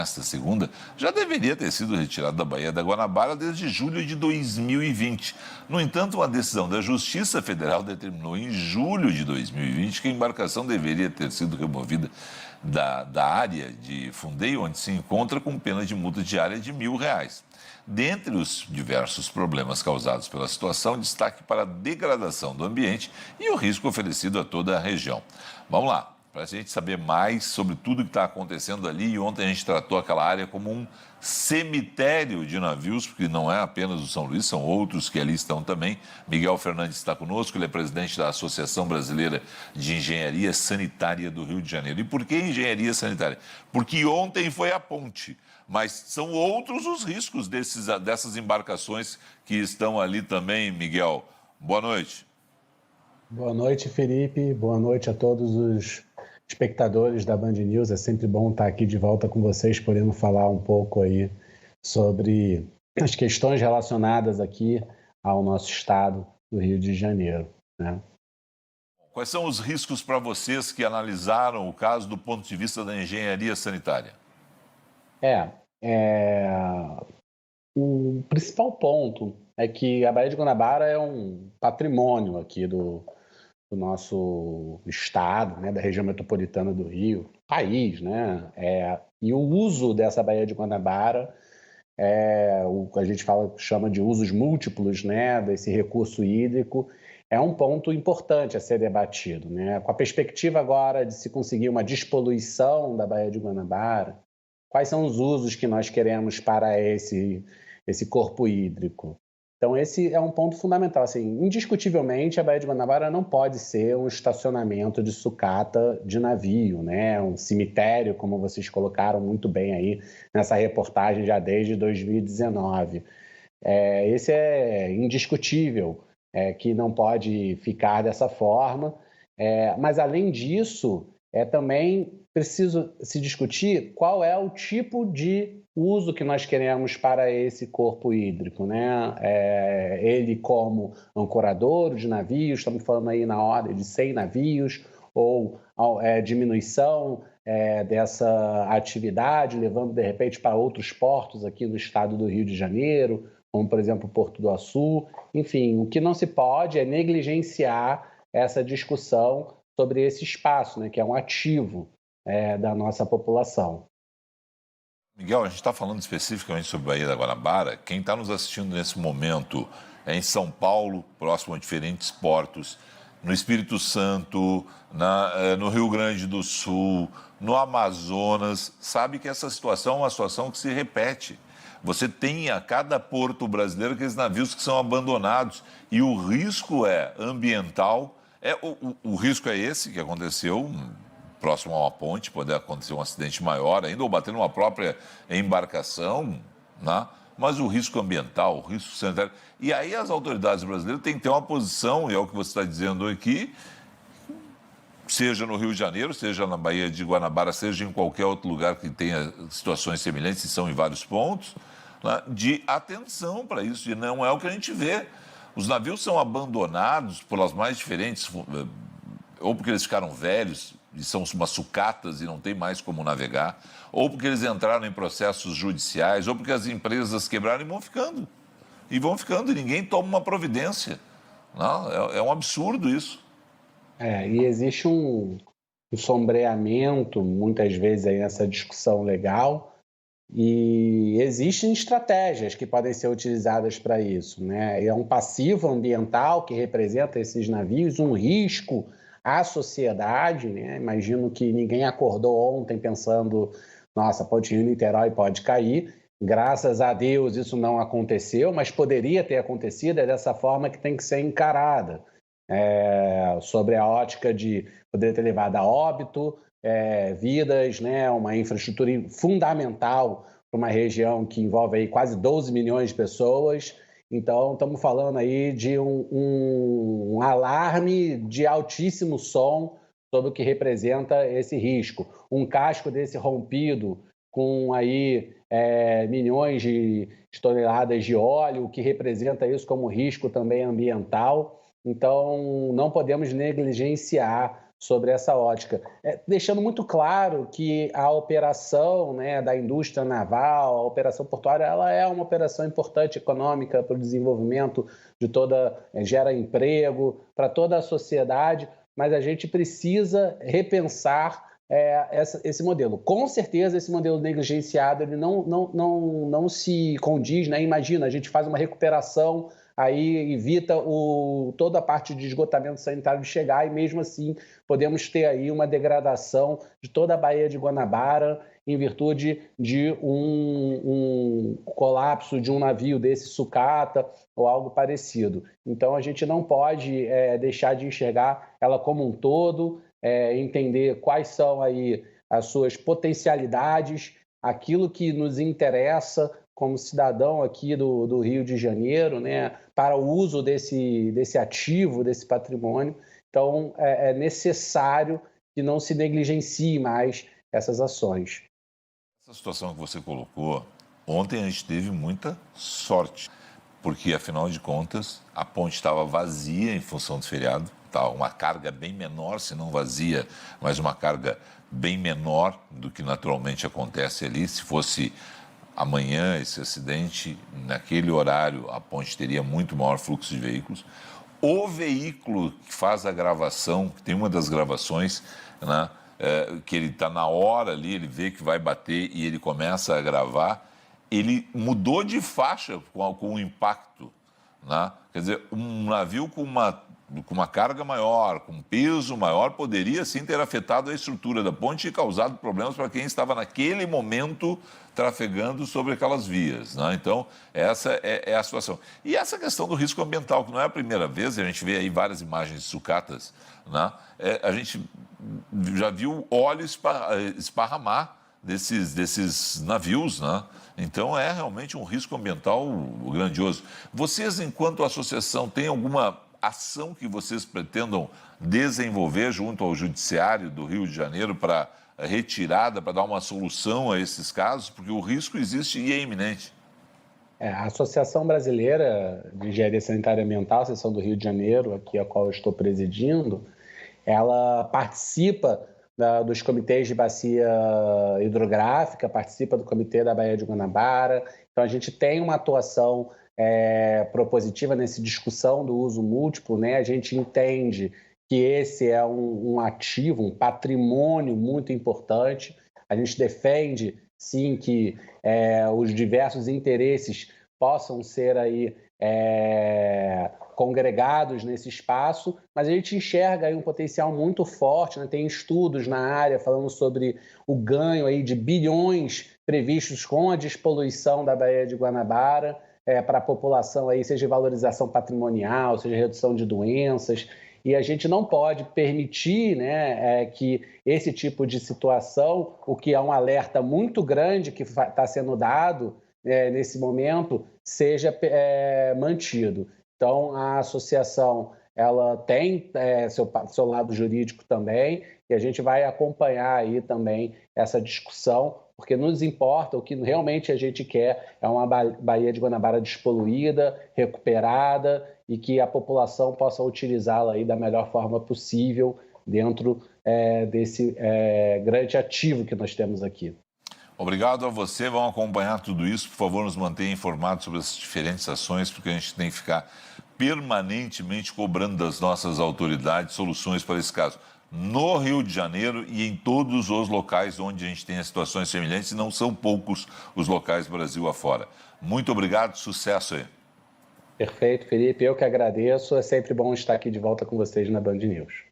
esta segunda, já deveria ter sido retirado da Baía da Guanabara desde julho de 2020. No entanto, uma decisão da Justiça Federal determinou em julho de 2020 que a embarcação deveria ter sido removida da área de fundeio onde se encontra com pena de multa diária de R$ 1.000. Dentre os diversos problemas causados pela situação, destaque para a degradação do ambiente e o risco oferecido a toda a região. Vamos lá. Para a gente saber mais sobre tudo que está acontecendo ali, e ontem a gente tratou aquela área como um cemitério de navios, porque não é apenas o São Luís, são outros que ali estão também. Miguel Fernandes está conosco, ele é presidente da Associação Brasileira de Engenharia Sanitária do Rio de Janeiro. E por que engenharia sanitária? Porque ontem foi a ponte, mas são outros os riscos dessas embarcações que estão ali também, Miguel. Boa noite. Boa noite, Felipe. Boa noite a todos os espectadores da Band News. É sempre bom estar aqui de volta com vocês, podendo falar um pouco aí sobre as questões relacionadas aqui ao nosso estado do Rio de Janeiro, né? Quais são os riscos para vocês que analisaram o caso do ponto de vista da engenharia sanitária? O principal ponto é que a Baía de Guanabara é um patrimônio aqui do nosso estado, né, da região metropolitana do Rio, país, né? E o uso dessa Baía de Guanabara o que a gente chama de usos múltiplos, né, desse recurso hídrico, é um ponto importante a ser debatido, né? Com a perspectiva agora de se conseguir uma despoluição da Baía de Guanabara, quais são os usos que nós queremos para esse corpo hídrico? Então, esse é um ponto fundamental. Assim, indiscutivelmente, a Baía de Guanabara não pode ser um estacionamento de sucata de navio, né? Um cemitério, como vocês colocaram muito bem aí nessa reportagem já desde 2019. Esse é indiscutível, que não pode ficar dessa forma. Mas, além disso, também preciso se discutir qual é o tipo de uso que nós queremos para esse corpo hídrico, né? Ele como ancorador de navios, estamos falando aí na ordem de 100 navios, ou diminuição dessa atividade, levando de repente para outros portos aqui no estado do Rio de Janeiro, como por exemplo o Porto do Açu. Enfim, o que não se pode é negligenciar essa discussão sobre esse espaço, né, que é um ativo da nossa população. Miguel, a gente está falando especificamente sobre Baía da Guanabara. Quem está nos assistindo nesse momento é em São Paulo, próximo a diferentes portos, no Espírito Santo, no Rio Grande do Sul, no Amazonas, sabe que essa situação é uma situação que se repete. Você tem a cada porto brasileiro aqueles navios que são abandonados e o risco é ambiental. O risco é esse que aconteceu próximo a uma ponte, poder acontecer um acidente maior ainda, ou bater numa própria embarcação, né? Mas o risco ambiental, o risco sanitário. E aí as autoridades brasileiras têm que ter uma posição, e é o que você está dizendo aqui, seja no Rio de Janeiro, seja na Baía de Guanabara, seja em qualquer outro lugar que tenha situações semelhantes, e são em vários pontos, né? De atenção para isso, e não é o que a gente vê. Os navios são abandonados pelas mais diferentes, ou porque eles ficaram velhos, e são umas sucatas e não tem mais como navegar, ou porque eles entraram em processos judiciais, ou porque as empresas quebraram e vão ficando. E ninguém toma uma providência. Não, é um absurdo isso. E existe um sombreamento, muitas vezes, aí nessa discussão legal, e existem estratégias que podem ser utilizadas para isso, né? É um passivo ambiental que representa esses navios, um risco à sociedade, né? Imagino que ninguém acordou ontem pensando, nossa, Ponte Rio-Niterói pode cair. Graças a Deus isso não aconteceu, mas poderia ter acontecido, é dessa forma que tem que ser encarada. Sobre a ótica de poder ter levado a óbito, vidas, né? Uma infraestrutura fundamental para uma região que envolve aí quase 12 milhões de pessoas. Então, estamos falando aí de um alarme de altíssimo som sobre o que representa esse risco. Um casco desse rompido com aí milhões de toneladas de óleo, o que representa isso como risco também ambiental. Então, não podemos negligenciar sobre essa ótica, deixando muito claro que a operação, né, da indústria naval, a operação portuária, ela é uma operação importante econômica para o desenvolvimento de toda, gera emprego para toda a sociedade, mas a gente precisa repensar esse modelo. Com certeza, esse modelo negligenciado ele não se condiz, né? Imagina, a gente faz uma recuperação, aí evita toda a parte de esgotamento sanitário de chegar e mesmo assim podemos ter aí uma degradação de toda a Baía de Guanabara em virtude de um colapso de um navio desse sucata ou algo parecido. Então a gente não pode deixar de enxergar ela como um todo, entender quais são aí as suas potencialidades, aquilo que nos interessa como cidadão aqui do Rio de Janeiro, né, para o uso desse ativo, desse patrimônio. Então, é necessário que não se negligencie mais essas ações. Essa situação que você colocou, ontem a gente teve muita sorte, porque, afinal de contas, a ponte estava vazia em função do feriado, tá, uma carga bem menor, se não vazia, mas uma carga bem menor do que naturalmente acontece ali. Se fosse amanhã esse acidente, naquele horário, a ponte teria muito maior fluxo de veículos. O veículo que faz a gravação, que tem uma das gravações, né, que ele está na hora ali, ele vê que vai bater e ele começa a gravar, ele mudou de faixa com o impacto, né? Quer dizer, um navio com uma carga maior, com peso maior, poderia sim ter afetado a estrutura da ponte e causado problemas para quem estava naquele momento trafegando sobre aquelas vias, né? Então, essa é a situação. E essa questão do risco ambiental, que não é a primeira vez, a gente vê aí várias imagens de sucatas, né? A gente já viu óleo esparramar desses navios, né? Então, é realmente um risco ambiental grandioso. Vocês, enquanto associação, têm alguma ação que vocês pretendam desenvolver junto ao Judiciário do Rio de Janeiro para retirada, para dar uma solução a esses casos? Porque o risco existe e é iminente. A Associação Brasileira de Engenharia Sanitária e Ambiental, a seção do Rio de Janeiro, aqui a qual eu estou presidindo, ela participa dos comitês de bacia hidrográfica, participa do comitê da Baía de Guanabara. Então, a gente tem uma atuação propositiva nessa discussão do uso múltiplo, né? A gente entende que esse é um ativo, um patrimônio muito importante. A gente defende, sim, que os diversos interesses possam ser aí congregados nesse espaço, mas a gente enxerga aí um potencial muito forte, né? Tem estudos na área falando sobre o ganho aí de bilhões previstos com a despoluição da Baía de Guanabara para a população, aí, seja valorização patrimonial, seja redução de doenças, e a gente não pode permitir, né, que esse tipo de situação, o que é um alerta muito grande que está sendo dado nesse momento, seja mantido. Então, a associação ela tem seu lado jurídico também, e a gente vai acompanhar aí também essa discussão, porque nos importa, o que realmente a gente quer é uma Baía de Guanabara despoluída, recuperada e que a população possa utilizá-la aí da melhor forma possível dentro desse grande ativo que nós temos aqui. Obrigado a você, vamos acompanhar tudo isso. Por favor, nos mantenha informados sobre as diferentes ações, porque a gente tem que ficar permanentemente cobrando das nossas autoridades soluções para esse caso. No Rio de Janeiro e em todos os locais onde a gente tem situações semelhantes, e não são poucos os locais do Brasil afora. Muito obrigado, sucesso aí. Perfeito, Felipe, eu que agradeço. É sempre bom estar aqui de volta com vocês na Band News.